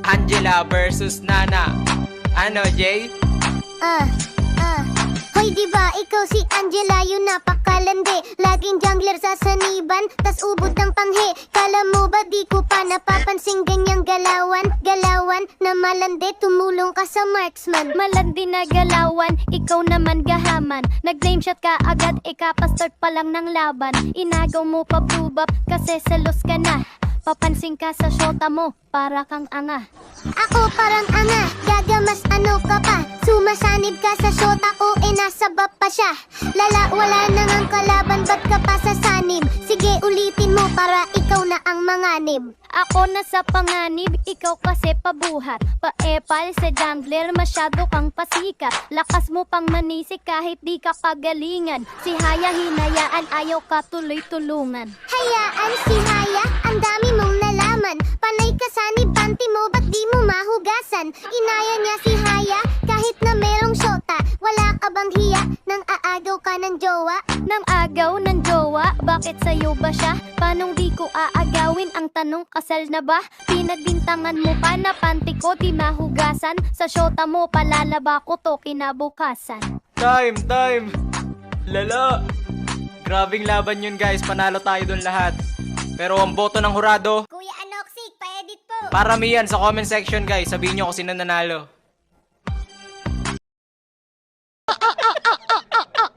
Angela versus Nana. Ano, Jay? Hoy, diba ikaw si Angela, yung napakalandi. Laging jungler sa saniban, tas ubod ng panghe. Kala mo ba di ko pa napapansing ganyang galawan? Galawan na malandi, tumulong ka sa marksman. Malandi na galawan, ikaw naman gahaman. Nag-name shot ka agad, ikapastart pa lang ng laban. Inagaw mo pa bubap kasi selos ka na. Papansin ka sa shota mo, para kang anga. Ako parang anga, gagamas ano ka pa? Sumasanib ka sa shota ko, nasa bab pa siya. Lala, wala na ngang kalaban, ba't ka pa sa sanib? Sige, ulitin mo para ikaw na ang manganib. Ako na sa panganib, ikaw kasi pabuhat. Paepal sa jungler, masyado kang pasikat. Lakas mo pang manisik kahit di ka kagalingan. Si Haya hinayaan, ayaw ka tuloy-tulungan. Hayaan si Haya, ang dami mong nalaman. Panay ka sanib, panty mo, ba't di mo mahugasan? Inaya niya si Haya, kahit na merong shota. Wala ka bang hiya, nang aagaw ka ng jowa? Nang agaw ng jowa, bakit sa'yo ba siya? Panong di ko aagawin, ang tanong kasal na ba? Pinagbintangan mo pa na panty ko di mahugasan. Sa shota mo palalaba ko to kinabukasan. Time! Lala! Grabing laban yun, guys. Panalo tayo dun lahat. Pero ang boto ng hurado, Kuya Anoxig, pa-edit po. paramihan sa comment section, guys. Sabihin nyo kung sino nanalo.